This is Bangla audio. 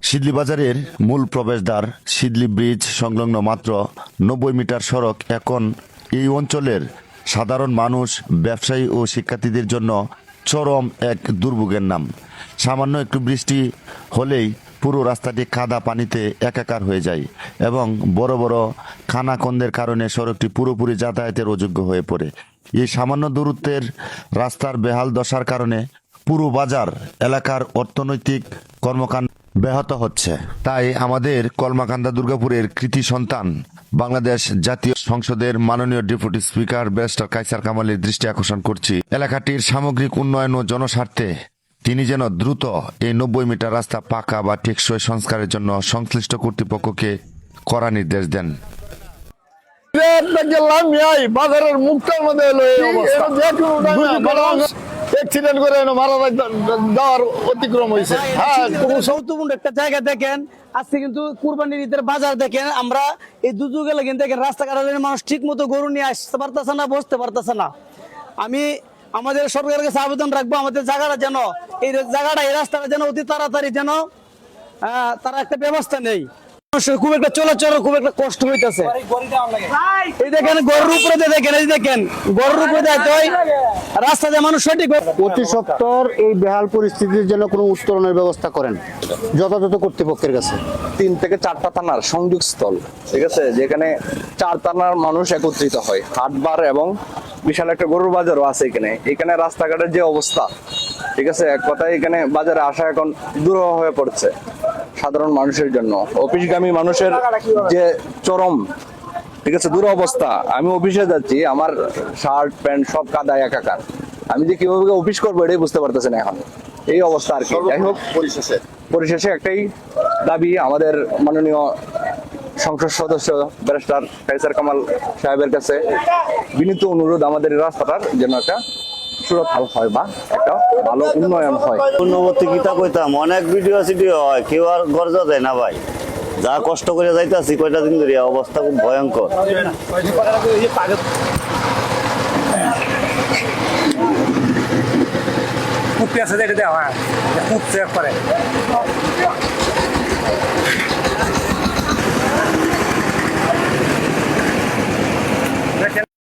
সিদলি বাজারের মূল প্রবেশদ্বার সিদলি ব্রিজ সংলগ্ন মাত্র 90 মিটার সড়ক এখন এই অঞ্চলের সাধারণ মানুষ, ব্যবসায়ী ও শিক্ষার্থীদের জন্য চরম এক দুর্ভোগের নাম। সামান্য একটু বৃষ্টি হলেই পুরো রাস্তাটি কাদা পানিতে একাকার হয়ে যায় এবং বড় বড় খানাখন্দের কারণে সড়কটি পুরোপুরি যাতায়াতের অযোগ্য হয়ে পড়ে। এই সামান্য দূরত্বের রাস্তার বেহাল দশার কারণে পুরো বাজার এলাকার অর্থনৈতিক কর্মকাণ্ড ব্যাহত হচ্ছে। তাই আমাদের কলমাকান্দা দুর্গাপুরের কৃতি সন্তান বাংলাদেশ জাতীয় সংসদের মাননীয় ডেপুটি স্পিকার ব্যারিস্টার কায়সার কামালের দৃষ্টি আকর্ষণ করছি, এলাকাটির সামগ্রিক উন্নয়ন ও জনস্বার্থে তিনি যেন দ্রুত এই 90 মিটার রাস্তা পাকা বা টেকসই সংস্কারের জন্য সংশ্লিষ্ট কর্তৃপক্ষকে কড়া নির্দেশ দেন। বাজারের মুখটার মধ্যে অ্যাক্সিডেন্ট করে মারা যাওয়ার অতিক্রম হয়েছে। গুরুত্বপূর্ণ একটা জায়গা দেখেন, আজকে কিন্তু কুরবানির ঈদের বাজার দেখেন। আমরা এই দুযুগে লাগেন দেখেন রাস্তাঘাটের মানুষ ঠিক মতো গরু নিয়ে আসতে পারতেছে না, বসতে পারতেছে না। আমি আমাদের সরকারের কাছে আবেদন রাখবো, আমাদের জায়গাটা যেন এই রাস্তাটা যেন অতি তাড়াতাড়ি যেন তারা একটা ব্যবস্থা নেই। খুব একটা চলাচল খুব একটা কষ্ট হইতেছে। এই দেখেন গরুর উপরে দেখেন, এই দেখেন গরুর উপরে রাস্তাতে মানুষ সঠিক অতি সত্বর এই বেহাল পরিস্থিতির জন্য কোনো উত্তরণের ব্যবস্থা করেন যথাযথ কর্তৃপক্ষের কাছে। 3 থেকে 4টা থানার সংযোগস্থল, ঠিক আছে, যেখানে 4 থানার মানুষ একত্রিত হয়, হাটবার এবং বিশাল একটা গরুর বাজারও আছে এখানে রাস্তাঘাটের যে অবস্থা, ঠিক আছে, এক কথায় এখানে বাজারে আসা এখন দুরূহ হয়ে পড়ছে সাধারণ মানুষের জন্য। অফিসগামী মানুষের যে চরম, ঠিক আছে, দুরবস্থা। আমি অফিসে যাচ্ছি, আমার শার্ট প্যান্ট সব কাদায় একাকার। আমি যে কিভাবে অফিস করবো এটাই বুঝতে পারতেছি না এখন, এই অবস্থা আর কি। যাই হোক, পরিশেষে একটাই দাবি আমাদের মাননীয় সংসদ সদস্য ব্যারিস্টার কায়সার কামাল সাহেবের কাছে, বিনীত অনুরোধ আমাদের এই রাস্তাটার যেন একটা সুরক্ষা হয় বা একটা ভালো উন্নয়ন হয়। পূর্ণবর্তী কিতা কইতাম, অনেক ভিডিও হয়, কেউ আর গর্জা দেয় না ভাই। যা কষ্ট করে যাইতাছি কয়টা দিন ধরে, অবস্থা খুব ভয়ঙ্কর। খুব পেঁচা দেওয়া হয়, খুব চেক করে।